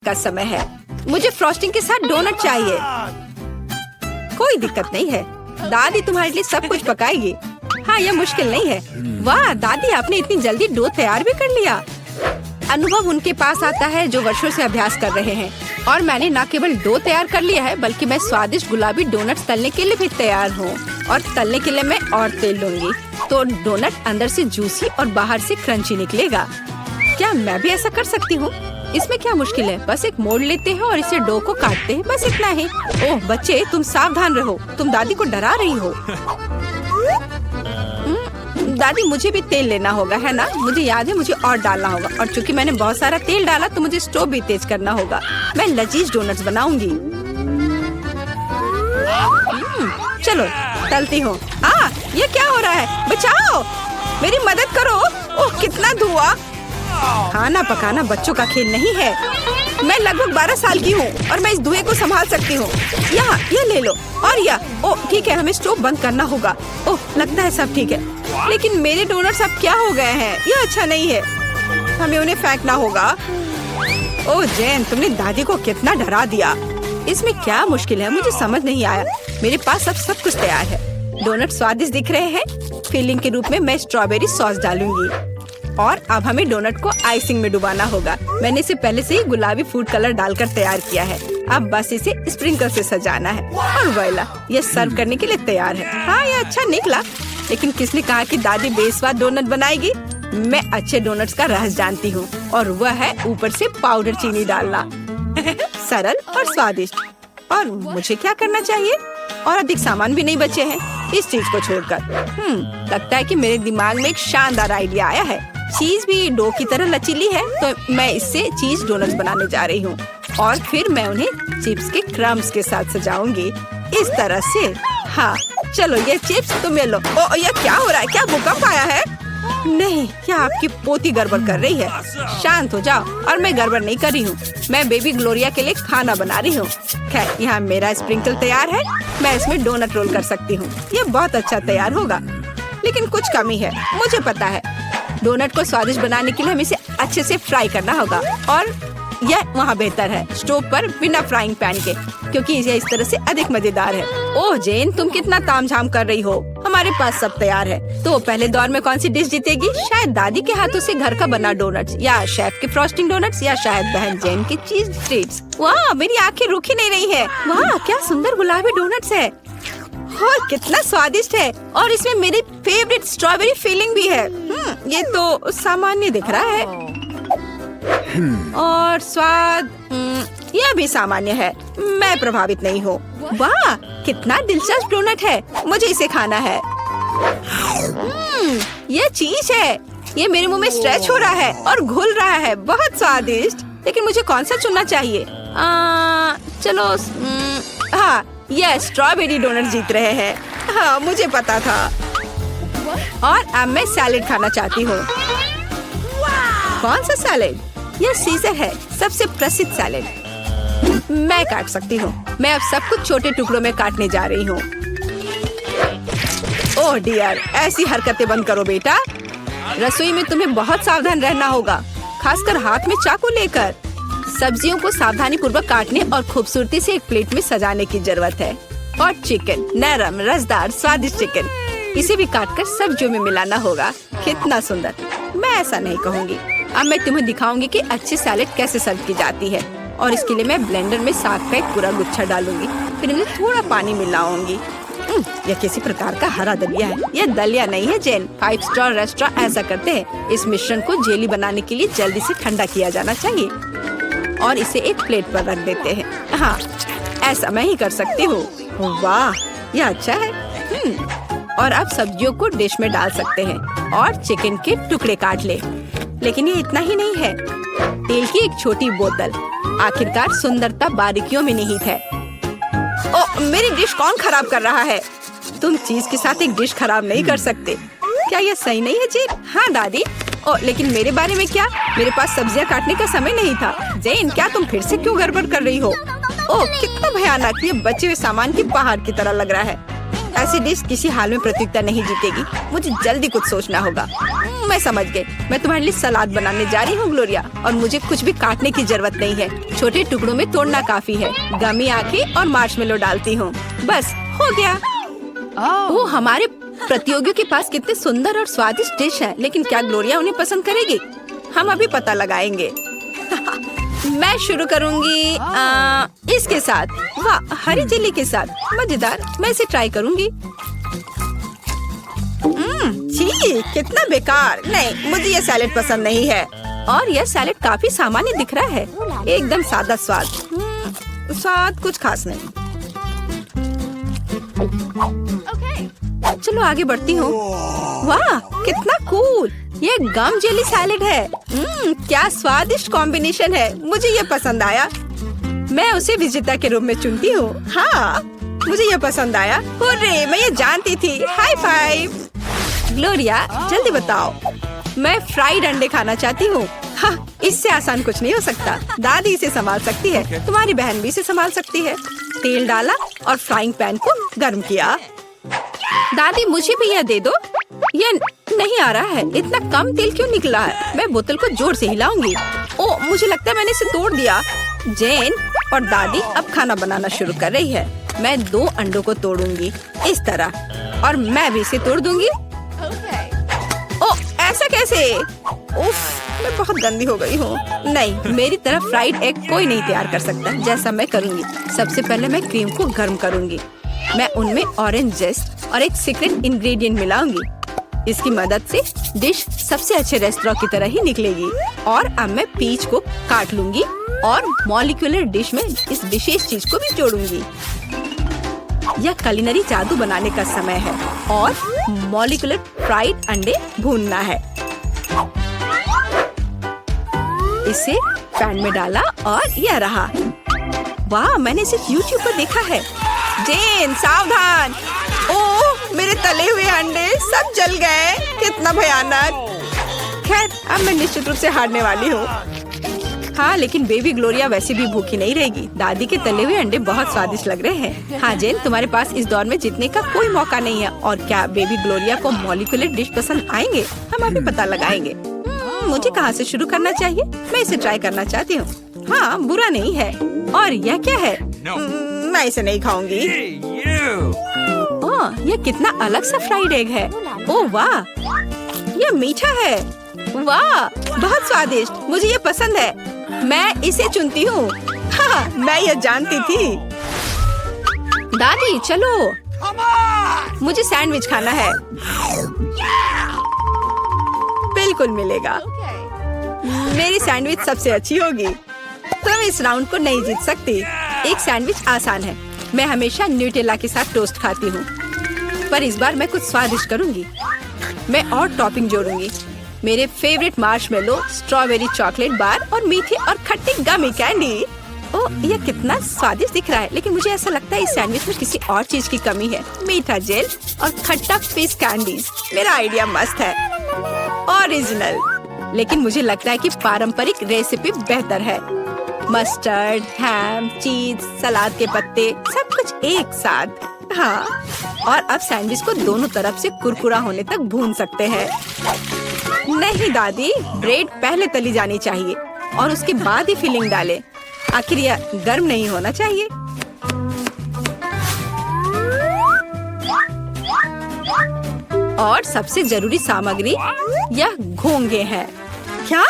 का समय है। मुझे फ्रॉस्टिंग के साथ डोनट चाहिए। कोई दिक्कत नहीं है, दादी तुम्हारे लिए सब कुछ पकाएगी। हाँ, यह मुश्किल नहीं है। वाह दादी, आपने इतनी जल्दी डो तैयार भी कर लिया। अनुभव उनके पास आता है जो वर्षों से अभ्यास कर रहे हैं। और मैंने न केवल डो तैयार कर लिया है, बल्कि मैं स्वादिष्ट गुलाबी डोनट्स तलने के लिए भी तैयार हूँ। और तलने के लिए मैं और तेल लूंगी, तो डोनट अंदर से जूसी और बाहर से क्रंची निकलेगा। क्या मैं भी ऐसा कर सकती हूँ? इसमें क्या मुश्किल है? बस एक मोड़ लेते हैं और इसे डो को काटते हैं, बस इतना ही। ओह बच्चे, तुम सावधान रहो, तुम दादी को डरा रही हो। दादी, मुझे भी तेल लेना होगा, है ना? मुझे याद है, मुझे और डालना होगा। और चूंकि मैंने बहुत सारा तेल डाला, तो मुझे स्टोव भी तेज करना होगा। मैं लजीज डोनट्स बनाऊंगी। चलो तलती हूँ। ये क्या हो रहा है? बचाओ, मेरी मदद करो। ओह कितना धुआं! खाना पकाना बच्चों का खेल नहीं है। मैं लगभग 12 साल की हूँ और मैं इस धुएं को संभाल सकती हूँ। यहाँ ये ले लो। और यह ओह ठीक है, हमें स्टोव बंद करना होगा। ओह लगता है सब ठीक है, लेकिन मेरे डोनट्स अब क्या हो गए हैं? यह अच्छा नहीं है, हमें उन्हें फेंकना होगा। ओह जेन, तुमने दादी को कितना डरा दिया। इसमें क्या मुश्किल है? मुझे समझ नहीं आया। मेरे पास अब सब कुछ तैयार है। डोनट स्वादिष्ट दिख रहे हैं। फिलिंग के रूप में मैं स्ट्रॉबेरी सॉस डालूंगी। और अब हमें डोनट को आइसिंग में डुबाना होगा। मैंने इसे पहले से ही गुलाबी फूड कलर डालकर तैयार किया है। अब बस इसे स्प्रिंकल से सजाना है। और वोइला, ये सर्व करने के लिए तैयार है। हाँ, ये अच्छा निकला। लेकिन किसने कहा कि दादी बेस्वाद डोनट बनाएगी? मैं अच्छे डोनट्स का रहस्य जानती हूँ, और वह है ऊपर से पाउडर चीनी डालना। सरल और स्वादिष्ट। और मुझे क्या करना चाहिए? और अधिक सामान भी नहीं बचे हैं इस चीज को छोड़कर। लगता है कि मेरे दिमाग में एक शानदार आइडिया आया है। चीज भी डो की तरह लचीली है, तो मैं इससे चीज डोनट्स बनाने जा रही हूँ। और फिर मैं उन्हें चिप्स के क्रम्स के साथ सजाऊंगी, इस तरह से। हाँ चलो, ये चिप्स तुम्हें लो। ओ ये क्या हो रहा है? क्या भूकंप आया है? नहीं, क्या आपकी पोती गड़बड़ कर रही है? शांत हो जाओ। और मैं गड़बड़ नहीं कर रही हूँ, मैं बेबी ग्लोरिया के लिए खाना बना रही हूँ। खैर, यहाँ मेरा स्प्रिंकल तैयार है। मैं इसमें डोनट रोल कर सकती हूँ। ये बहुत अच्छा तैयार होगा, लेकिन कुछ कमी है, मुझे पता है। डोनट को स्वादिष्ट बनाने के लिए हमें इसे अच्छे से फ्राई करना होगा। और यह वहाँ बेहतर है स्टोव पर बिना फ्राइंग पैन के, क्योंकि ये इस तरह से अधिक मजेदार है। ओह जेन, तुम कितना तामझाम कर रही हो। हमारे पास सब तैयार है। तो पहले दौर में कौन सी डिश जीतेगी? शायद दादी के हाथों से घर का बना डोनट्स, या शेफ के फ्रॉस्टिंग डोनट्स, या शायद बहन जेन के चीज ट्रीट्स। वाह, मेरी आंखें रुक ही नहीं रही है। वाह, क्या सुंदर गुलाबी डोनट्स है। और कितना स्वादिष्ट है। और इसमें मेरी फेवरेट स्ट्रॉबेरी फिलिंग भी है। ये तो सामान्य दिख रहा है। और स्वाद यह भी सामान्य है। मैं प्रभावित नहीं हूँ। वाह, कितना दिलचस्प डोनट है। मुझे इसे खाना है। ये चीज है। ये मेरे मुंह में स्ट्रेच हो रहा है और घुल रहा है। बहुत स्वादिष्ट। लेकिन मुझे कौन सा चुनना चाहिए? चलो, हाँ, ये स्ट्रॉबेरी डोनट जीत रहे हैं। हाँ, मुझे पता था। और अब मैं सैलेड खाना चाहती हूँ। कौन सा सैलेड? यह सीजर है, सबसे प्रसिद्ध सैलेड। मैं काट सकती हूँ। मैं अब सब कुछ छोटे टुकड़ों में काटने जा रही हूँ। ओह डियर, ऐसी हरकतें बंद करो बेटा। रसोई में तुम्हें बहुत सावधान रहना होगा, खासकर हाथ में चाकू लेकर। सब्जियों को सावधानी पूर्वक काटने और खूबसूरती से एक प्लेट में सजाने की जरूरत है। और चिकन, नरम रसदार स्वादिष्ट चिकन, इसे भी काटकर सब्जियों में मिलाना होगा। कितना सुंदर। मैं ऐसा नहीं कहूँगी। अब मैं तुम्हें दिखाऊंगी कि अच्छी सैलेड कैसे सर्व की जाती है। और इसके लिए मैं ब्लेंडर में साग का एक पूरा गुच्छा डालूंगी, फिर इन्हें थोड़ा पानी मिलाऊंगी। यह किसी प्रकार का हरा दलिया है। यह दलिया नहीं है जेन। 5 स्टार रेस्टोरेंट ऐसा करते हैं। इस मिश्रण को जेली बनाने के लिए जल्दी से ठंडा किया जाना चाहिए और इसे एक प्लेट पर रख देते हैं। हाँ, ऐसा मैं ही कर सकती हूँ। वाह, यह अच्छा है। और अब सब्जियों को डिश में डाल सकते हैं और चिकन के टुकड़े काट ले। लेकिन ये इतना ही नहीं है। तेल की एक छोटी बोतल। आखिरकार सुंदरता बारीकियों में निहित है। ओह, मेरी डिश कौन खराब कर रहा है? तुम चीज के साथ एक डिश खराब नहीं कर सकते। क्या यह सही नहीं है जेन? हाँ दादी। ओह, लेकिन मेरे बारे में क्या? मेरे पास सब्जियां काटने का समय नहीं था। जेन, क्या तुम फिर से क्यों गड़बड़ कर रही हो? ओह, कितना भयानक। ये बचे हुए सामान की पहाड़ की तरह लग रहा है। ऐसी डिश किसी हाल में प्रतियोगिता नहीं जीतेगी। मुझे जल्दी कुछ सोचना होगा। मैं समझ गई। मैं तुम्हारे लिए सलाद बनाने जा रही हूँ ग्लोरिया, और मुझे कुछ भी काटने की जरूरत नहीं है। छोटे टुकड़ों में तोड़ना काफी है। गमी आंखें और मार्शमेलो डालती हूँ। बस हो गया। ओह, हमारे प्रतियोगियों के पास कितने सुंदर और स्वादिष्ट डिश है, लेकिन क्या ग्लोरिया उन्हें पसंद करेगी? हम अभी पता लगाएंगे। मैं शुरू करूंगी इसके साथ। वाह, हरी चिल्ली के साथ, मजेदार। मैं इसे ट्राई करूंगी। छी, कितना बेकार। नहीं, मुझे ये सैलेड पसंद नहीं है। और यह सैलेड काफी सामान्य दिख रहा है। एकदम सादा स्वाद। स्वाद कुछ खास नहीं। चलो आगे बढ़ती हूँ। वाह, कितना कूल। ये गम जेली सैलेड है। क्या स्वादिष्ट कॉम्बिनेशन है। मुझे ये पसंद आया। मैं उसे विजेता के रूप में चुनती हूँ। हाँ, मुझे ये पसंद आया। हुर्रे, मैं ये जानती थी। High five. ग्लोरिया, जल्दी बताओ। मैं फ्राइड अंडे खाना चाहती हूँ। हाँ, इससे आसान कुछ नहीं हो सकता। दादी इसे संभाल सकती है। तुम्हारी बहन भी इसे संभाल सकती है। तेल डाला और फ्राइंग पैन को गर्म किया। दादी, मुझे भी यह दे दो। यह नहीं आ रहा है। इतना कम तेल क्यों निकला है? मैं बोतल को जोर से हिलाऊंगी। ओह, मुझे लगता है मैंने इसे तोड़ दिया। जेन और दादी अब खाना बनाना शुरू कर रही है। मैं 2 अंडों को तोड़ूंगी इस तरह, और मैं भी इसे तोड़ दूंगी। ओह, ऐसा कैसे? उफ, मैं बहुत गंदी हो गई हूँ। नहीं, मेरी तरफ फ्राइड एग कोई नहीं तैयार कर सकता। जैसा मैं करूँगी, सबसे पहले मैं क्रीम को गर्म करूँगी। मैं उनमें ऑरेंज जेस्ट और एक सीक्रेट इंग्रेडिएंट मिलाऊंगी। इसकी मदद से डिश सबसे अच्छे रेस्टोरेंट की तरह ही निकलेगी। और अब मैं पीच को काट लूंगी और मॉलिक्यूलर डिश में इस विशेष चीज को भी जोड़ूंगी। यह कुलिनरी जादू बनाने का समय है और मॉलिक्यूलर फ्राइड अंडे भूनना है। इसे पैन में डाला और यह रहा। वाह, मैंने इसे YouTube पर देखा है। जेन, सावधान। ओह, मेरे तले हुए अंडे सब जल गए। कितना भयानक। खैर, अब मैं निश्चित रूप से हारने वाली हूँ। हाँ, लेकिन बेबी ग्लोरिया वैसे भी भूखी नहीं रहेगी। दादी के तले हुए अंडे बहुत स्वादिष्ट लग रहे हैं। हाँ जेन, तुम्हारे पास इस दौर में जीतने का कोई मौका नहीं है। और क्या बेबी ग्लोरिया को मॉलिक्यूलर डिश पसंद आएंगे? हम अभी पता लगाएंगे। मुझे कहाँ से शुरू करना चाहिए? मैं इसे ट्राई करना चाहती हूँ। हाँ, बुरा नहीं है। और यह क्या है? मैं इसे नहीं खाऊंगी। ओह, यह कितना अलग सा फ्राइड एग है। ओह वाह, यह मीठा है। वाह, बहुत स्वादिष्ट। मुझे ये पसंद है। मैं इसे चुनती हूँ। हाँ, मैं यह जानती थी। दादी, चलो, मुझे सैंडविच खाना है। बिल्कुल मिलेगा। मेरी सैंडविच सबसे अच्छी होगी। तुम इस राउंड को नहीं जीत सकती। एक सैंडविच आसान है। मैं हमेशा न्यूटेला के साथ टोस्ट खाती हूँ, पर इस बार मैं कुछ स्वादिष्ट करूँगी। मैं और टॉपिंग जोड़ूंगी। मेरे favourite marshmallow, strawberry chocolate bar और मीठे और खट्टी गमी कैंडी। ओह, यह कितना स्वादिष्ट दिख रहा है, लेकिन मुझे ऐसा लगता है इस सैंडविच में किसी और चीज की कमी है। मीठा जेल और खट्टा फिश कैंडीज। मेरा आइडिया मस्त है, ओरिजिनल। लेकिन मुझे लगता है कि पारंपरिक रेसिपी बेहतर है। मस्टर्ड, हैम, चीज, सलाद के पत्ते, सब कुछ एक साथ। हाँ, और अब सैंडविच को दोनों तरफ से कुरकुरा होने तक भून सकते हैं। नहीं दादी, ब्रेड पहले तली जानी चाहिए और उसके बाद ही फिलिंग डालें। आखिर यह गर्म नहीं होना चाहिए। और सबसे जरूरी सामग्री यह घोंगे हैं। क्या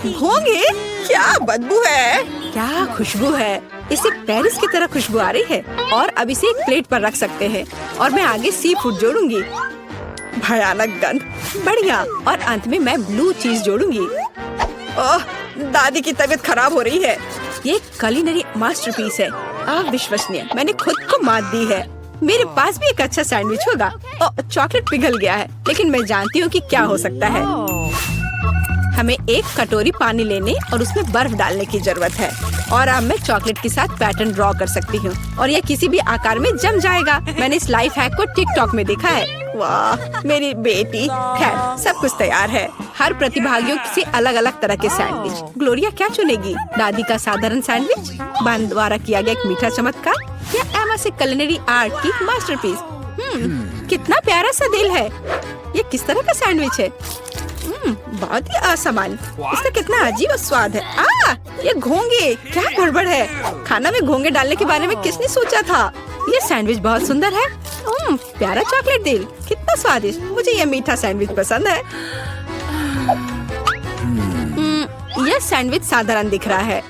घोंगे? क्या बदबू है। क्या खुशबू है। इसे पेरिस की तरह खुशबू आ रही है। और अब इसे एक प्लेट पर रख सकते हैं और मैं आगे सी फूड जोड़ूंगी। भयानक गंध। बढ़िया। और अंत में मैं ब्लू चीज जोड़ूंगी। ओह, दादी की तबीयत खराब हो रही है। ये कुलिनरी मास्टरपीस है। अविश्वसनीय। मैंने खुद को मात दी है। मेरे पास भी एक अच्छा सैंडविच होगा। चॉकलेट पिघल गया है, लेकिन मैं जानती हूँ कि क्या हो सकता है। हमें एक कटोरी पानी लेने और उसमें बर्फ डालने की जरूरत है। और अब मैं चॉकलेट के साथ पैटर्न ड्रॉ कर सकती हूँ और यह किसी भी आकार में जम जाएगा। मैंने इस लाइफ हैक को टिकटॉक में देखा है। वाह, मेरी बेटी। खैर, सब कुछ तैयार है। हर प्रतिभागियों से अलग अलग तरह के सैंडविच। ग्लोरिया क्या चुनेगी? दादी का साधारण सैंडविच, बहन द्वारा किया गया एक मीठा चमत्कार, या एमा से कुलिनरी आर्ट की मास्टरपीस? कितना प्यारा सा दिल है। ये किस तरह का सैंडविच है? बहुत ही असामान्य। इसका कितना अजीब स्वाद है। ये घोंगे, क्या गड़बड़ है? खाना में घोंगे डालने के बारे में किसने सोचा था? ये सैंडविच बहुत सुंदर है। प्यारा चॉकलेट दिल, कितना स्वादिष्ट। मुझे ये मीठा सैंडविच पसंद है। यह सैंडविच साधारण दिख रहा है।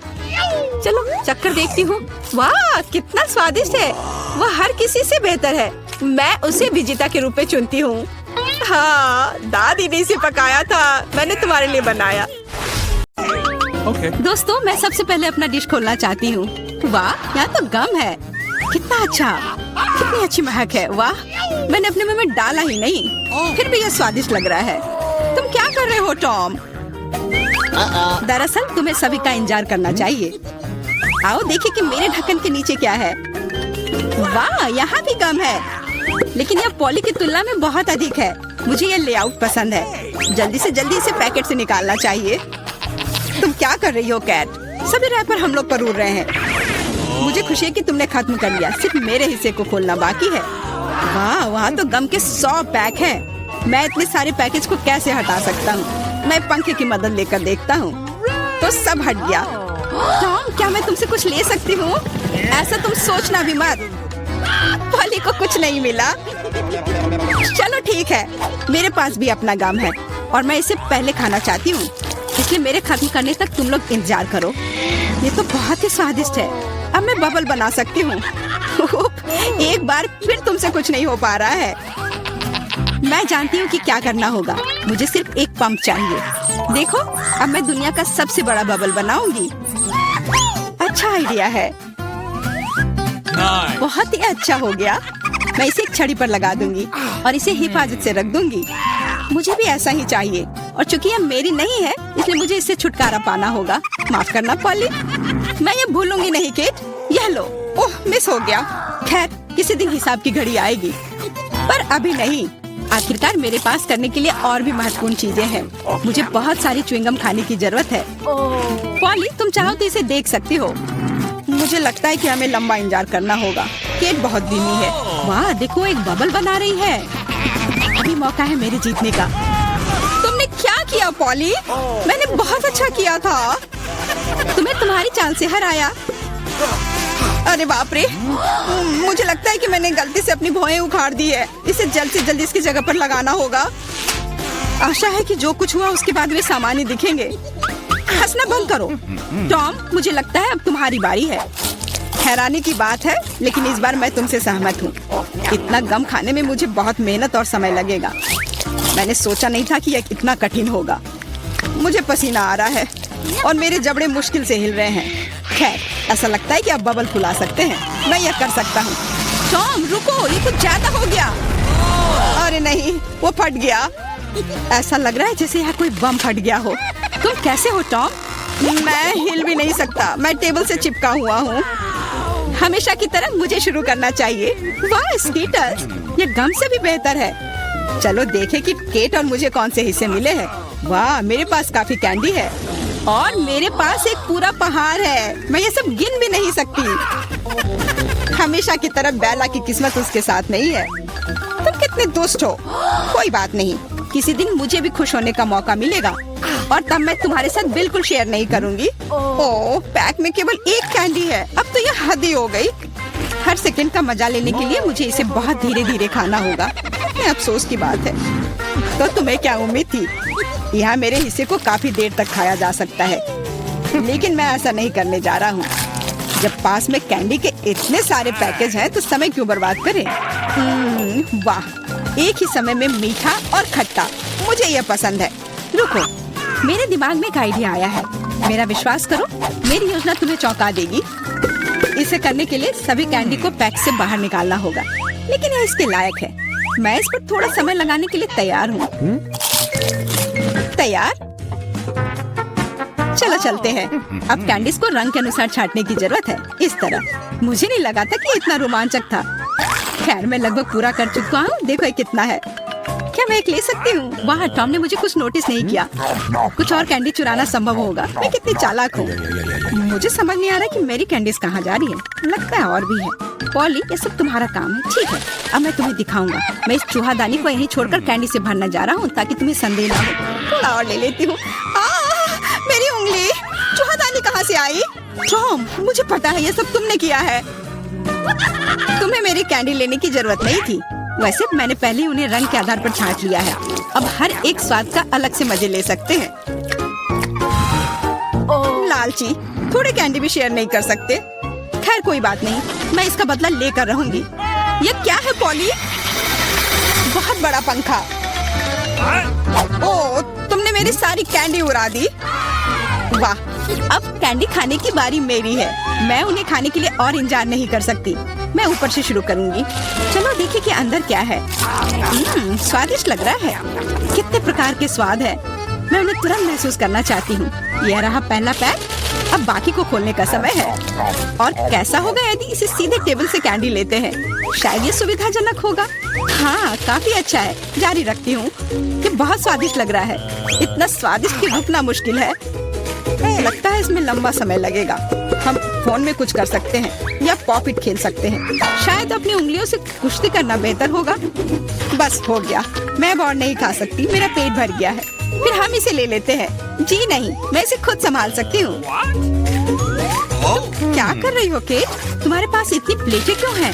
चलो चक्कर देखती हूँ। वाह, कितना स्वादिष्ट है। वह हर किसी से बेहतर है। मैं उसे विजेता के रूप में चुनती हूँ। हाँ, दादी ने इसे पकाया था, मैंने तुम्हारे लिए बनाया। दोस्तों, मैं सबसे पहले अपना डिश खोलना चाहती हूँ। वाह, यहाँ तो गम है। कितना अच्छा, कितनी अच्छी महक है। वाह, मैंने अपने मुंह में डाला ही नहीं, फिर भी यह स्वादिष्ट लग रहा है। तुम क्या कर रहे हो टॉम? दरअसल तुम्हें सभी का इंतजार करना चाहिए। आओ देखिए कि मेरे ढक्कन के नीचे क्या है। वाह, यहाँ भी गम है, लेकिन यह पॉली की तुलना में बहुत अधिक है। मुझे यह लेआउट पसंद है। जल्दी से जल्दी इसे पैकेट से निकालना चाहिए। तुम क्या कर रही हो कैट? सभी रैपर हम लोग पर उड़ रहे हैं। मुझे खुशी है कि तुमने खत्म कर लिया। सिर्फ मेरे हिस्से को खोलना बाकी है। वाह, वहाँ तो गम के 100 पैक हैं। मैं इतने सारे पैकेज को कैसे हटा सकता हूँ? मैं पंखे की मदद लेकर देखता हूँ। तो सब हट गया। टॉम, क्या मैं तुमसे कुछ ले सकती हूँ? ऐसा तुम सोचना भी मत। पॉली को कुछ नहीं मिला। चलो ठीक है, मेरे पास भी अपना गम है और मैं इसे पहले खाना चाहती हूँ, इसलिए मेरे खत्म करने तक तुम लोग इंतजार करो। ये तो बहुत ही स्वादिष्ट है। अब मैं बबल बना सकती हूँ। एक बार फिर तुमसे कुछ नहीं हो पा रहा है। मैं जानती हूँ कि क्या करना होगा। मुझे सिर्फ एक पंप चाहिए। देखो, अब मैं दुनिया का सबसे बड़ा बबल बनाऊंगी। अच्छा आइडिया है। बहुत ही अच्छा हो गया। मैं इसे एक छड़ी पर लगा दूंगी और इसे हिफाजत से रख दूंगी। मुझे भी ऐसा ही चाहिए, और चूंकि यह मेरी नहीं है इसलिए मुझे इससे छुटकारा पाना होगा। माफ करना पॉली, मैं ये भूलूंगी नहीं किट। यह लो। ओह, मिस हो गया। खैर, किसी दिन हिसाब की घड़ी आएगी, पर अभी नहीं। आखिरकार मेरे पास करने के लिए और भी महत्वपूर्ण चीजें हैं। मुझे बहुत सारी च्युइंगम खाने की जरूरत है। पॉली, तुम चाहो तो इसे देख सकती हो। मुझे लगता है कि हमें लंबा इंतजार करना होगा। केट बहुत धीमी है। वाह, देखो एक बबल बना रही है। अभी मौका है मेरे जीतने का। तुमने क्या किया पॉली? मैंने बहुत अच्छा किया था। तुम्हें तुम्हारी चाल से हराया। अरे बाप रे, मुझे लगता है कि मैंने गलती से अपनी भौहें उखाड़ दी है। इसे जल्द से जल्द इसकी जगह पर लगाना होगा। आशा है कि जो कुछ हुआ उसके बाद वे सामान्य दिखेंगे। हंसना बंद करो। टॉम, मुझे लगता है अब तुम्हारी बारी है। हैरानी की बात है, लेकिन इस बार मैं तुमसे सहमत हूँ। इतना गम खाने में मुझे बहुत मेहनत और समय लगेगा। मैंने सोचा नहीं था कि यह इतना कठिन होगा। मुझे पसीना आ रहा है और मेरे जबड़े मुश्किल से हिल रहे हैं। खैर, ऐसा लगता है कि अब बबल फुला सकते हैं। मैं यह कर सकता हूँ। टॉम रुको, ये कुछ ज्यादा हो गया। अरे नहीं, वो फट गया। ऐसा लग रहा है जैसे यहाँ कोई बम फट गया हो। तुम कैसे हो टॉम? मैं हिल भी नहीं सकता। मैं टेबल से चिपका हुआ हूँ। हमेशा की तरह मुझे शुरू करना चाहिए। वाह स्कीटर, ये गम से भी बेहतर है। चलो देखें कि केट और मुझे कौन से हिस्से मिले हैं। वाह, मेरे पास काफी कैंडी है और मेरे पास एक पूरा पहाड़ है। मैं ये सब गिन भी नहीं सकती। हमेशा की तरह बेला की किस्मत उसके साथ नहीं है। तुम कितने दुष्ट हो। कोई बात नहीं, किसी दिन मुझे भी खुश होने का मौका मिलेगा और तब मैं तुम्हारे साथ बिल्कुल शेयर नहीं करूंगी। ओह, पैक में केवल एक कैंडी है। अब तो यह हद ही हो गई। हर सेकंड का मजा लेने के लिए मुझे इसे बहुत धीरे धीरे खाना होगा। ये अफसोस की बात है। तो तुम्हें क्या उम्मीद थी? यहाँ मेरे हिस्से को काफी देर तक खाया जा सकता है, लेकिन मैं ऐसा नहीं करने जा रहा हूँ। जब पास में कैंडी के इतने सारे पैकेज हैं तो समय क्यों बर्बाद करें? वाह, एक ही समय में मीठा और खट्टा, मुझे यह पसंद है। रुको, मेरे दिमाग में एक आइडिया आया है। मेरा विश्वास करो, मेरी योजना तुम्हें चौंका देगी। इसे करने के लिए सभी कैंडी को पैक से बाहर निकालना होगा, लेकिन यह इसके लायक है। मैं इस पर थोड़ा समय लगाने के लिए तैयार हूँ। तैयार? चलो चलते हैं। अब कैंडीज को रंग के अनुसार छांटने की जरूरत है। इस तरह। मुझे नहीं लगा था कि इतना रोमांचक था। खैर, मैं लगभग पूरा कर चुका हूँ। देखो ये कितना है। क्या मैं एक ले सकती हूँ? वाह, टॉम ने मुझे कुछ नोटिस नहीं किया। कुछ और कैंडी चुराना संभव होगा। मैं कितनी चालाक हूँ। मुझे समझ नहीं आ रहा कि मेरी कैंडीज कहाँ जा रही है। लगता है और भी है। पॉली, ये सब तुम्हारा काम है। ठीक है, अब मैं तुम्हें दिखाऊंगा। मैं इस चूहादानी को यहीं छोड़कर कैंडी से भरना जा रहा हूँ ताकि तुम्हें संदेह ना हो। थोड़ा और ले लेती हूँ। मेरी उंगली! चूहादानी कहाँ से आई? टॉम, मुझे पता है ये सब तुमने किया है। तुम्हें मेरी कैंडी लेने की जरूरत नहीं थी। वैसे मैंने पहले ही उन्हें रंग के आधार पर छांट लिया है। अब हर एक स्वाद का अलग से मजे ले सकते हैं। लालची, थोड़े कैंडी भी शेयर नहीं कर सकते। खैर कोई बात नहीं, मैं इसका बदला लेकर रहूंगी। ये क्या है पॉली? बहुत बड़ा पंखा। ओह, तुमने मेरी सारी कैंडी उड़ा दी। वाह, अब कैंडी खाने की बारी मेरी है। मैं उन्हें खाने के लिए और इंतजार नहीं कर सकती। मैं ऊपर से शुरू करूंगी। चलो देखिए कि अंदर क्या है। स्वादिष्ट लग रहा है। कितने प्रकार के स्वाद है। मैं उन्हें तुरंत महसूस करना चाहती हूँ। यह रहा पहला पैक। अब बाकी को खोलने का समय है। और कैसा होगा यदि इसे सीधे टेबल से कैंडी लेते हैं? शायद ये सुविधाजनक होगा। हाँ, काफी अच्छा है। जारी रखती हूँ। ये बहुत स्वादिष्ट लग रहा है। इतना स्वादिष्ट कि रुकना मुश्किल है। लगता है इसमें लंबा समय लगेगा। हम फोन में कुछ कर सकते हैं या पॉपिट खेल सकते हैं। शायद अपनी उंगलियों से कुश्ती करना बेहतर होगा। बस हो गया। मैं अब और नहीं खा सकती। मेरा पेट भर गया है। फिर हम इसे ले लेते हैं। जी नहीं, मैं इसे खुद संभाल सकती हूँ। क्या कर रही हो केट? तुम्हारे पास इतनी प्लेटें क्यों हैं?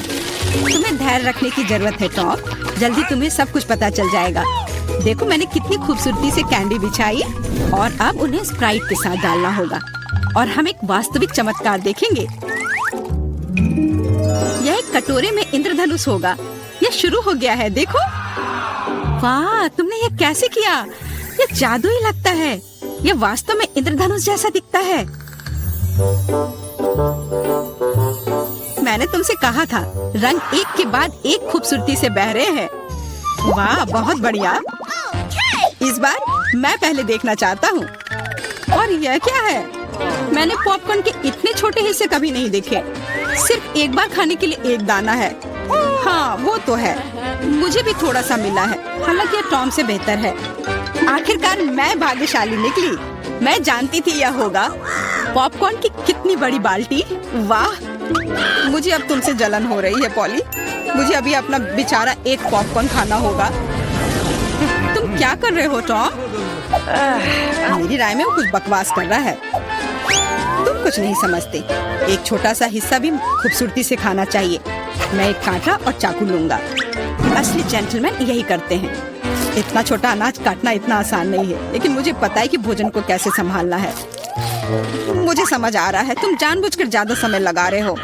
तुम्हें धैर्य रखने की जरूरत है टॉम। जल्दी तुम्हें सब कुछ पता चल जाएगा। देखो मैंने कितनी खूबसूरती से कैंडी बिछाई। और अब उन्हें स्प्राइट के साथ डालना होगा और हम एक वास्तविक चमत्कार देखेंगे। यह एक कटोरे में इंद्रधनुष होगा। यह शुरू हो गया है। देखो, वाह, तुमने ये कैसे किया? ये जादू ही लगता है। ये वास्तव में इंद्रधनुष जैसा दिखता है। मैंने तुमसे कहा था, रंग एक के बाद एक खूबसूरती से बह रहे हैं। वाह, बहुत बढ़िया। इस बार मैं पहले देखना चाहता हूँ। और यह क्या है? मैंने पॉपकॉर्न के इतने छोटे हिस्से कभी नहीं देखे। सिर्फ एक बार खाने के लिए एक दाना है। हाँ, वो तो है। मुझे भी थोड़ा सा मिला है। हालांकि यह टॉम से बेहतर है। आखिरकार मैं भाग्यशाली निकली। मैं जानती थी यह होगा। पॉपकॉर्न की कितनी बड़ी बाल्टी। वाह, मुझे अब तुमसे जलन हो रही है पॉली। मुझे अभी अपना बेचारा एक पॉपकॉर्न खाना होगा। तुम क्या कर रहे हो टॉम? मेरी राय में वो कुछ बकवास कर रहा है। तुम कुछ नहीं समझते। एक छोटा सा हिस्सा भी खूबसूरती से खाना चाहिए। मैं एक कांटा और चाकू लूंगा। असली जेंटलमैन यही करते हैं। इतना छोटा अनाज काटना इतना आसान नहीं है, लेकिन मुझे पता है कि भोजन को कैसे संभालना है। मुझे समझ आ रहा है, तुम जानबूझकर ज्यादा समय लगा रहे हो।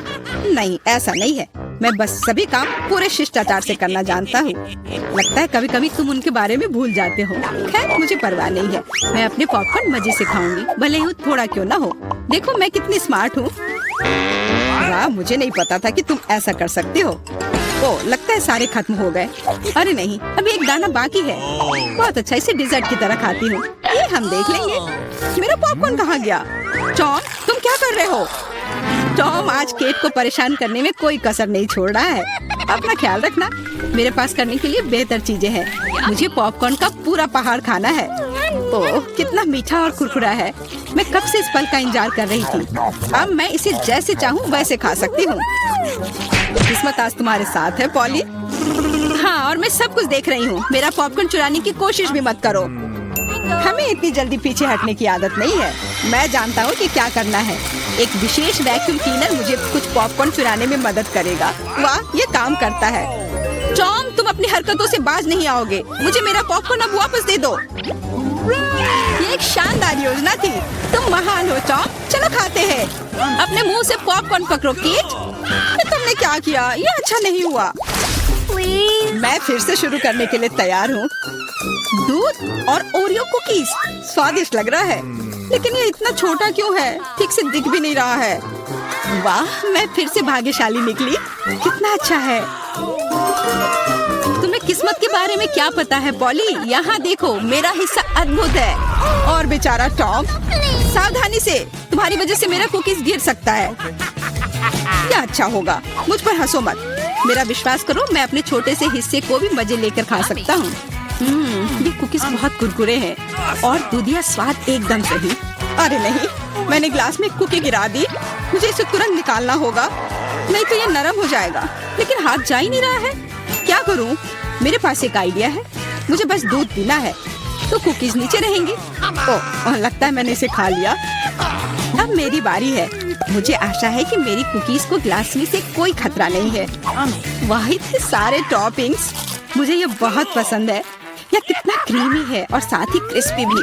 नहीं, ऐसा नहीं है। मैं बस सभी काम पूरे शिष्टाचार से करना जानता हूँ। लगता है कभी कभी तुम उनके बारे में भूल जाते हो। खैर, मुझे परवाह नहीं है। मैं अपने पॉपकॉर्न मजे से खाऊंगी, भले ही थोड़ा क्यों ना हो। देखो मैं कितनी स्मार्ट हूँ। वाह, मुझे नहीं पता था कि तुम ऐसा कर सकते हो। ओह, लगता है सारे खत्म हो गए। अरे नहीं, अभी एक दाना बाकी है। बहुत अच्छा, इसे डिजर्ट की तरह खाती हूँ। ये हम देख लेंगे। मेरा पॉपकॉर्न कहाँ गया? टॉम, तुम क्या कर रहे हो? टॉम आज केट को परेशान करने में कोई कसर नहीं छोड़ रहा है। अपना ख्याल रखना। मेरे पास करने के लिए बेहतर चीजें हैं। मुझे पॉपकॉर्न का पूरा पहाड़ खाना है। ओह, कितना मीठा और कुरकुरा है। मैं कब से इस पल का इंतजार कर रही थी। अब मैं इसे जैसे चाहूँ वैसे खा सकती हूँ। किस्मत आज तुम्हारे साथ है पॉली। हाँ, और मैं सब कुछ देख रही हूँ। मेरा पॉपकॉर्न चुराने की कोशिश भी मत करो। हमें इतनी जल्दी पीछे हटने की आदत नहीं है। मैं जानता हूँ कि क्या करना है। एक विशेष वैक्यूम क्लीनर मुझे कुछ पॉपकॉर्न चुराने में मदद करेगा। वाह, ये काम करता है। टॉम, तुम अपनी हरकतों से बाज नहीं आओगे। मुझे मेरा पॉपकॉर्न अब वापस दे दो। ये एक शानदार योजना थी। तुम महान हो टॉम। चलो खाते हैं। अपने मुंह से पॉपकॉर्न पकड़ो केट। तुमने क्या किया? ये अच्छा नहीं हुआ। मैं फिर से शुरू करने के लिए तैयार हूँ। दूध और ओरियो कुकीज स्वादिष्ट लग रहा है, लेकिन ये इतना छोटा क्यों है? ठीक से दिख भी नहीं रहा है। वाह, मैं फिर से भाग्यशाली निकली। कितना अच्छा है। तुम्हें किस्मत के बारे में क्या पता है पॉली? यहाँ देखो, मेरा हिस्सा अद्भुत है। और बेचारा टॉम, सावधानी से, तुम्हारी वजह से मेरा कुकीज गिर सकता है। क्या अच्छा होगा। मुझ पर हंसो मत। मेरा विश्वास करो, मैं अपने छोटे से हिस्से को भी मजे लेकर खा सकता हूँ। ये कुकीज बहुत कुरकुरे हैं और दूधिया स्वाद एकदम सही। अरे नहीं, मैंने ग्लास में कुकी गिरा दी। मुझे इसे तुरंत निकालना होगा, नहीं तो ये नरम हो जाएगा। लेकिन हाथ जा ही नहीं रहा है, क्या करूं? मेरे पास एक आइडिया है, मुझे बस दूध पीना है तो कुकीज नीचे रहेंगी। ओह, लगता है मैंने इसे खा लिया। अब मेरी बारी है। मुझे आशा है कि मेरी कुकीज को ग्लास में से कोई खतरा नहीं है। वाह, इतने सारे टॉपिंग्स, मुझे ये बहुत पसंद है। यह कितना क्रीमी है और साथ ही क्रिस्पी भी।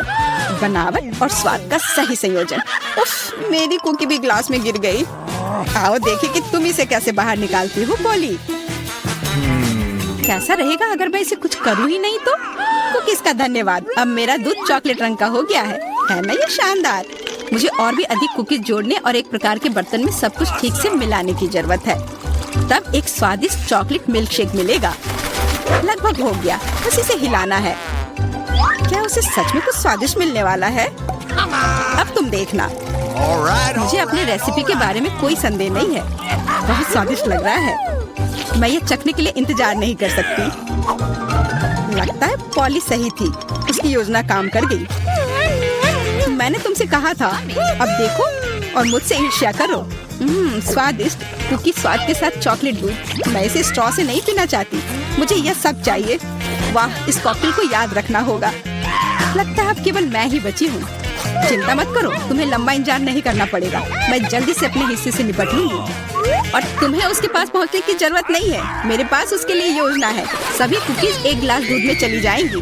बनावट और स्वाद का सही संयोजन। उफ, मेरी कुकी भी ग्लास में गिर गई। आओ देखिए कि तुम इसे कैसे बाहर निकालती हो पॉली। कैसा रहेगा अगर मैं इसे कुछ करूँ ही नहीं तो? कुकीज का धन्यवाद, अब मेरा दूध चॉकलेट रंग का हो गया है ना ये शानदार। मुझे और भी अधिक कुकीज जोड़ने और एक प्रकार के बर्तन में सब कुछ ठीक से मिलाने की जरूरत है, तब एक स्वादिष्ट चॉकलेट मिल्क शेक मिलेगा। लगभग हो गया, बस इसे हिलाना है। क्या उसे सच में कुछ स्वादिष्ट मिलने वाला है? अब तुम देखना। मुझे अपने रेसिपी के बारे में कोई संदेह नहीं है, बहुत स्वादिष्ट लग रहा है। मैं ये चखने के लिए इंतजार नहीं कर सकती। लगता है पॉली सही थी, उसकी योजना काम कर गई। मैंने तुमसे कहा था, अब देखो और मुझसे ईर्ष्या करो। स्वादिष्ट कुकी स्वाद के साथ चॉकलेट दूध। मैं इसे स्ट्रॉ से नहीं पीना चाहती, मुझे यह सब चाहिए। वाह, इस कॉकटेल को याद रखना होगा। लगता है अब केवल मैं ही बची हूँ। चिंता मत करो, तुम्हें लंबा इंतजार नहीं करना पड़ेगा। मैं जल्दी से अपने हिस्से से निपट लूंगी और तुम्हें उसके पास पहुँचने की जरूरत नहीं है। मेरे पास उसके लिए योजना है। सभी कुकीज एक गिलास दूध में चली जाएंगी।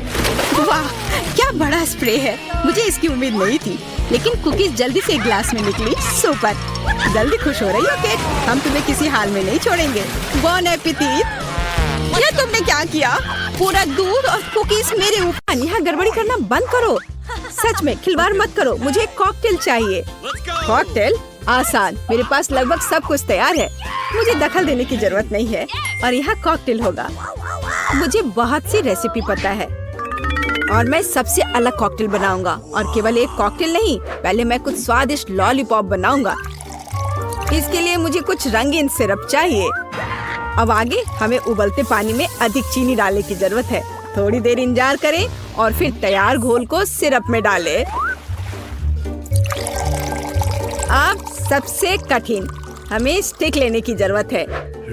वाह, क्या बड़ा स्प्रे है, मुझे इसकी उम्मीद नहीं थी। लेकिन कुकीज जल्दी से एक गिलास में निकली। सुपर, जल्दी खुश हो रही हो केट, हम तुम्हें किसी हाल में नहीं छोड़ेंगे। बॉन एपेटिट। ये तुमने क्या किया? पूरा दूध और कुकीज मेरे ऊपर। यहाँ गड़बड़ी करना बंद करो। सच में खिलवाड़ मत करो, मुझे एक कॉकटेल चाहिए। कॉकटेल? आसान, मेरे पास लगभग सब कुछ तैयार है। मुझे दखल देने की जरूरत नहीं है और यहाँ कॉकटेल होगा। मुझे बहुत सी रेसिपी पता है और मैं सबसे अलग कॉकटेल बनाऊंगा। और केवल एक कॉकटेल नहीं, पहले मैं कुछ स्वादिष्ट लॉलीपॉप बनाऊंगा। इसके लिए मुझे कुछ रंगीन सिरप चाहिए। अब आगे हमें उबलते पानी में अधिक चीनी डालने की जरूरत है। थोड़ी देर इंतजार करें और फिर तैयार घोल को सिरप में डालें। अब सबसे कठिन, हमें स्टिक लेने की जरूरत है।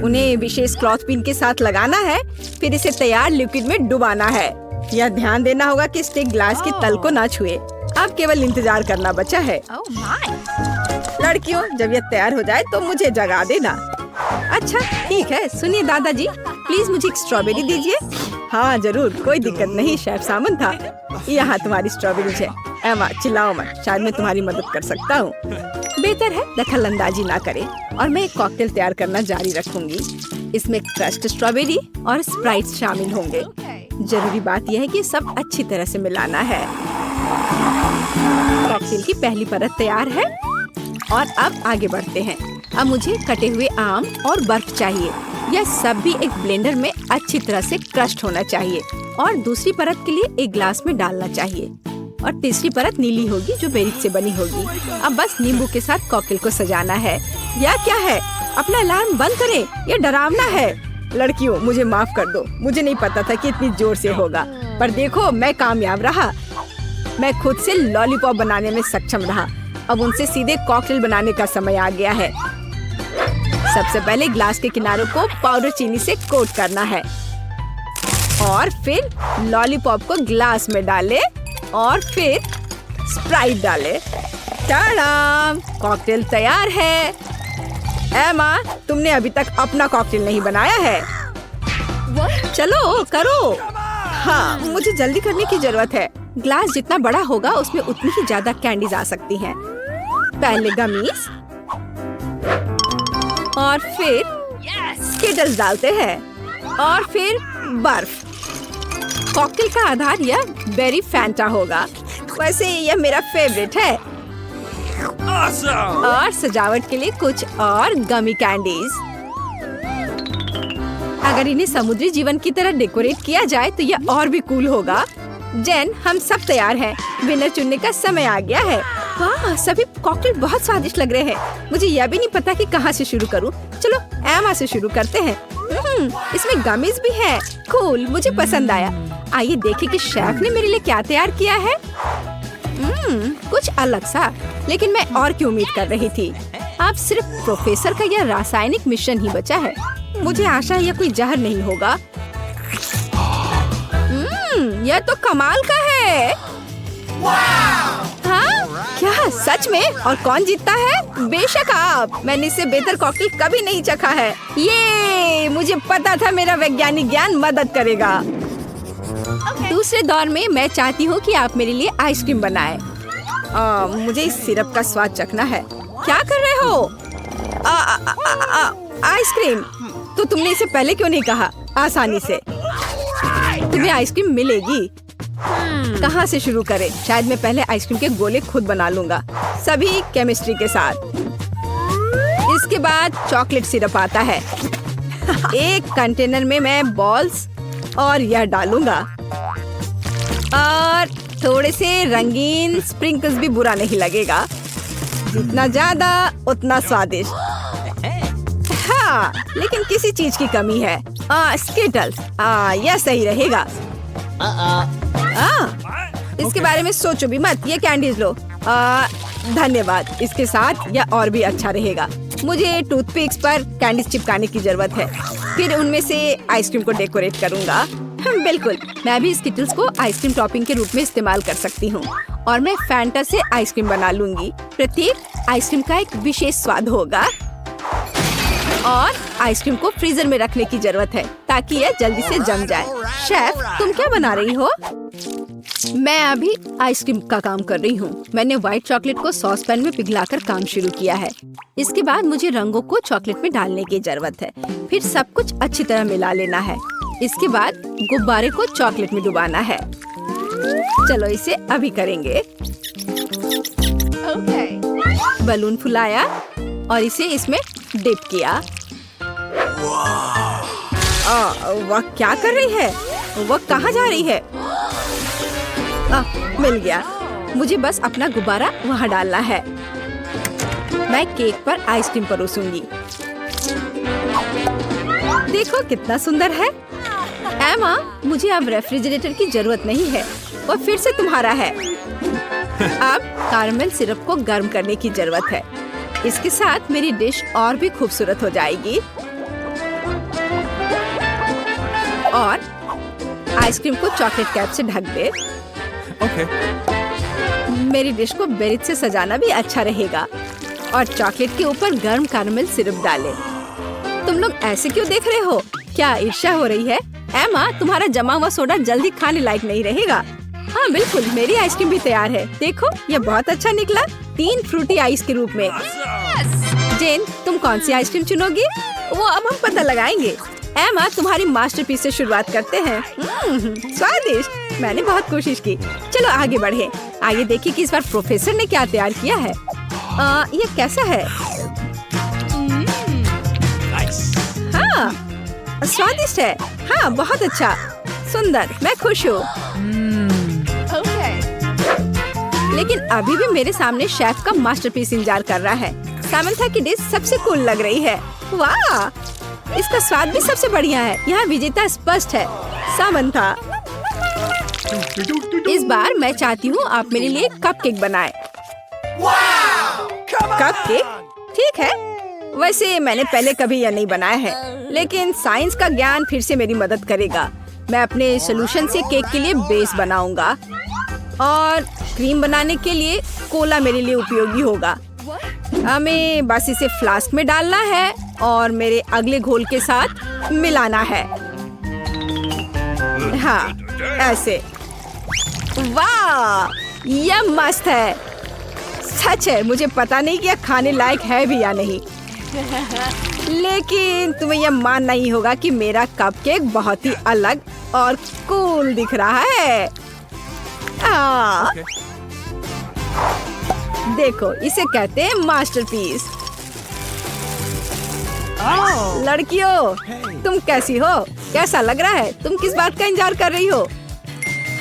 उन्हें विशेष क्लॉथ पिन के साथ लगाना है, फिर इसे तैयार लिक्विड में डुबाना है। यह ध्यान देना होगा कि स्टिक ग्लास के तल को ना छुए। अब केवल इंतजार करना बचा है। लड़कियों, जब यह तैयार हो जाए तो मुझे जगा देना। अच्छा ठीक है, सुनिए दादाजी, प्लीज मुझे एक स्ट्रॉबेरी दीजिए। हाँ जरूर, कोई दिक्कत नहीं, शेफ सामन था। यहाँ तुम्हारी स्ट्रॉबेरी है। एमा चिल्लाओ मत, शायद मैं तुम्हारी मदद कर सकता हूँ। बेहतर है दखल अंदाजी ना करें और मैं एक कॉकटेल तैयार करना जारी रखूंगी। इसमें क्रश्ड स्ट्रॉबेरी और स्प्राइट शामिल होंगे। जरूरी बात यह है कि सब अच्छी तरह से मिलाना है। कॉकटेल की पहली परत तैयार है और अब आगे बढ़ते हैं। अब मुझे कटे हुए आम और बर्फ चाहिए। यह सब भी एक ब्लेंडर में अच्छी तरह से क्रश्ड होना चाहिए और दूसरी परत के लिए एक ग्लास में डालना चाहिए और तीसरी परत नीली होगी जो बेरी से बनी होगी। अब बस नींबू के साथ कॉकटेल को सजाना है। यह क्या है? अपना अलार्म बंद करें, यह डरावना है। लड़कियों, मुझे माफ कर दो, मुझे नहीं पता था कि इतनी जोर से होगा, पर देखो मैं कामयाब रहा। मैं खुद से लॉलीपॉप बनाने में सक्षम रहा। अब उनसे सीधे कॉकटेल बनाने का समय आ गया है। सबसे पहले ग्लास के किनारों को पाउडर चीनी से कोट करना है और फिर लॉलीपॉप को ग्लास में डालें और फिर स्प्राइट डालें। टाडाम! कॉकटेल तैयार है। एमा, तुमने अभी तक अपना कॉकटेल नहीं बनाया है। चलो करो। हाँ, मुझे जल्दी करने की जरूरत है। ग्लास जितना बड़ा होगा उसमें उतनी ही ज्यादा कैंडीज आ सकती हैं। पहले गमीज और फिर स्किटल्स डालते हैं और फिर बर्फ। कॉकटेल का आधार यह बेरी फैंटा होगा। वैसे यह मेरा फेवरेट है। और सजावट के लिए कुछ और गमी कैंडीज। अगर इन्हें समुद्री जीवन की तरह डेकोरेट किया जाए तो यह और भी कूल होगा। जेन, हम सब तैयार हैं। विनर चुनने का समय आ गया है। वाह, सभी कॉकटेल बहुत स्वादिष्ट लग रहे हैं। मुझे यह भी नहीं पता कि कहाँ से शुरू करूँ। चलो एमा से शुरू करते हैं। इसमें गमीज भी है। कूल, मुझे पसंद आया। आइए देखें कि शेफ ने मेरे लिए क्या तैयार किया है। कुछ अलग सा, लेकिन मैं और की उम्मीद कर रही थी। अब सिर्फ प्रोफेसर का यह रासायनिक मिश्रण ही बचा है। मुझे आशा है यह कोई जहर नहीं होगा। यह तो कमाल का है। हाँ? क्या सच में? और कौन जीतता है? बेशक आप। मैंने इससे बेहतर कॉकटेल कभी नहीं चखा है। ये मुझे पता था मेरा वैज्ञानिक ज्ञान मदद करेगा। दूसरे दौर में मैं चाहती हूँ कि आप मेरे लिए आइसक्रीम बनाएं। मुझे इस सिरप का स्वाद चखना है। क्या कर रहे हो? आइसक्रीम? तो तुमने इसे पहले क्यों नहीं कहा? आसानी से तुम्हें आइसक्रीम मिलेगी। कहाँ से शुरू करें? शायद मैं पहले आइसक्रीम के गोले खुद बना लूंगा, सभी केमिस्ट्री के साथ। इसके बाद चॉकलेट सिरप आता है। एक कंटेनर में मैं बॉल्स और यह डालूंगा, और थोड़े से रंगीन स्प्रिंकल्स भी बुरा नहीं लगेगा। जितना ज्यादा उतना स्वादिष्ट। हाँ, लेकिन किसी चीज की कमी है। स्किटल्स। यह सही रहेगा। इसके बारे में सोचो भी मत। ये कैंडीज लो। धन्यवाद। इसके साथ यह और भी अच्छा रहेगा। मुझे टूथपिक्स पर कैंडीज चिपकाने की जरूरत है, फिर उनमें से आइसक्रीम को डेकोरेट करूंगा। बिल्कुल, मैं भी स्किटल्स को आइसक्रीम टॉपिंग के रूप में इस्तेमाल कर सकती हूँ, और मैं फैंटा से आइसक्रीम बना लूंगी। प्रत्येक आइसक्रीम का एक विशेष स्वाद होगा, और आइसक्रीम को फ्रीजर में रखने की जरूरत है ताकि यह जल्दी से जम जाए। शेफ, तुम क्या बना रही हो? मैं अभी आइसक्रीम का काम कर रही हूँ। मैंने व्हाइट चॉकलेट को सॉस पैन में पिघलाकर काम शुरू किया है। इसके बाद मुझे रंगों को चॉकलेट में डालने की जरूरत है। फिर सब कुछ अच्छी तरह मिला लेना है। इसके बाद गुब्बारे को चॉकलेट में डुबाना है। चलो इसे अभी करेंगे। बलून फुलाया और इसे इसमें डिप किया। वह क्या कर रही है? वह कहाँ जा रही है? मिल गया। मुझे बस अपना गुब्बारा वहाँ डालना है। मैं केक पर आइसक्रीम परोसूंगी। देखो कितना सुंदर है। एमा, मुझे अब रेफ्रिजरेटर की जरूरत नहीं है। वह फिर से तुम्हारा है। अब कैरमेल सिरप को गर्म करने की जरूरत है। इसके साथ मेरी डिश और भी खूबसूरत हो जाएगी। और आइसक्रीम को चॉकलेट कैप से ढक दे। मेरी डिश को बेरीज से सजाना भी अच्छा रहेगा, और चॉकलेट के ऊपर गर्म कैरमेल सिरप डालें। तुम लोग ऐसे क्यों देख रहे हो? क्या ईर्ष्या हो रही है? एमा, तुम्हारा जमा हुआ सोडा जल्दी खाने लायक नहीं रहेगा। हाँ बिल्कुल, मेरी आइसक्रीम भी तैयार है। देखो, यह बहुत अच्छा निकला। 3 फ्रूटी आइस के रूप में। जेन, तुम कौन सी आइसक्रीम चुनोगी? वो अब हम पता लगाएंगे। एमा, तुम्हारी मास्टरपीस से शुरुआत करते हैं। स्वादिष्ट। मैंने बहुत कोशिश की। चलो आगे बढ़े। आइए देखिए कि इस बार प्रोफेसर ने क्या तैयार किया है। ये कैसा है? हाँ, स्वादिष्ट है। हाँ, बहुत अच्छा, सुंदर। मैं खुश हूँ। लेकिन अभी भी मेरे सामने शेफ का मास्टरपीस इंतजार कर रहा है। सामंथा की डिश सबसे कूल लग रही है। वाह, इसका स्वाद भी सबसे बढ़िया है। यहाँ विजेता स्पष्ट है, सामंथा। इस बार मैं चाहती हूँ आप मेरे लिए कपकेक बनाएं। कपकेक? ठीक है। वैसे मैंने पहले कभी यह नहीं बनाया है, लेकिन साइंस का ज्ञान फिर से मेरी मदद करेगा। मैं अपने सोल्यूशन से केक के लिए बेस बनाऊंगा, और क्रीम बनाने के लिए कोला मेरे लिए उपयोगी होगा। हमें बस इसे फ्लास्क में डालना है और मेरे अगले घोल के साथ मिलाना है। हाँ, ऐसे। वाह, यह मस्त है। सच है, मुझे पता नहीं कि यह खाने लायक है भी या नहीं, लेकिन तुम्हें यह मानना ही होगा कि मेरा कपकेक बहुत ही अलग और कूल दिख रहा है। देखो, इसे कहते हैं मास्टरपीस। लड़कियों, तुम कैसी हो? कैसा लग रहा है? तुम किस बात का इंतजार कर रही हो?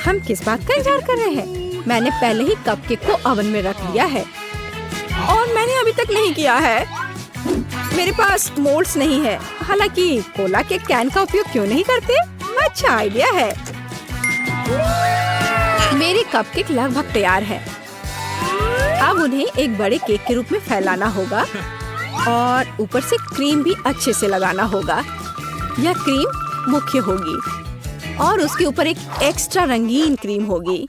हम किस बात का इंतजार कर रहे हैं? मैंने पहले ही कपकेक को ओवन में रख लिया है, और मैंने अभी तक नहीं किया है। मेरे पास मोल्ड्स नहीं है। हालांकि कोला के कैन का उपयोग क्यों नहीं करते? अच्छा आइडिया है। मेरे कपकेक लगभग तैयार है। अब उन्हें एक बड़े केक के रूप में फैलाना होगा और ऊपर से क्रीम भी अच्छे से लगाना होगा। यह क्रीम मुख्य होगी और उसके ऊपर एक एक्स्ट्रा रंगीन क्रीम होगी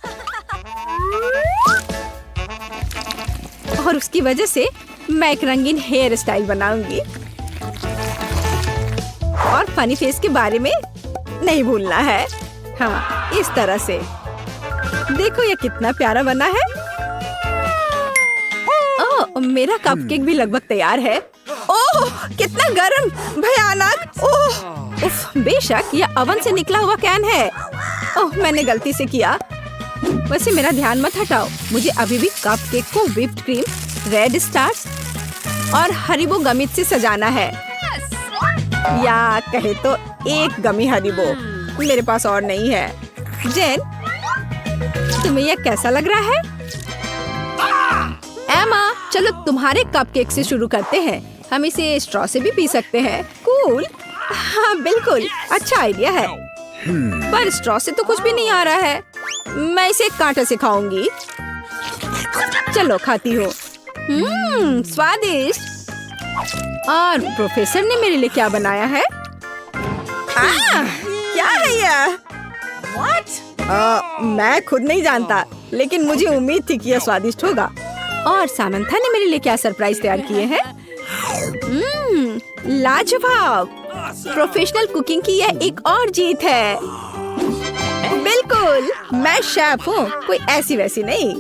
और उसकी वजह से मैं एक रंगीन हेयर स्टाइल बनाऊंगी। और फनी फेस के बारे में नहीं भूलना है। हाँ, इस तरह से देखो ये कितना प्यारा बना है। ओह, मेरा कपकेक भी लगभग तैयार है। ओह, कितना गर्म, भयानक। ओह, उफ, बेशक यह ओवन से निकला हुआ कैन है। ओह, मैंने गलती से किया। वैसे मेरा ध्यान मत हटाओ, मुझे अभी भी कपकेक को व्हिप्ड क्रीम, रेड स्टार्स और हरीबो गमित से सजाना है। या कहे तो एक गमी हरीबो, मेरे पास और नहीं है। जेन, तुम्हें यह कैसा लग रहा है? एमा, चलो तुम्हारे कपकेक से शुरू करते हैं। हम इसे स्ट्रॉ से भी पी सकते हैं। कूल। हाँ बिल्कुल, अच्छा आइडिया है। पर स्ट्रॉ से तो कुछ भी नहीं आ रहा है। मैं इसे कांटे से खाऊंगी। चलो खाती हो। स्वादिष्ट। और प्रोफेसर ने मेरे लिए क्या बनाया है? क्या है यह? मैं खुद नहीं जानता, लेकिन मुझे उम्मीद थी कि यह स्वादिष्ट होगा। और सामंथा ने मेरे लिए क्या सरप्राइज तैयार किए हैं? लाजवाब। प्रोफेशनल कुकिंग की यह एक और जीत है। बिल्कुल, मैं शेफ हूँ, कोई ऐसी वैसी नहीं।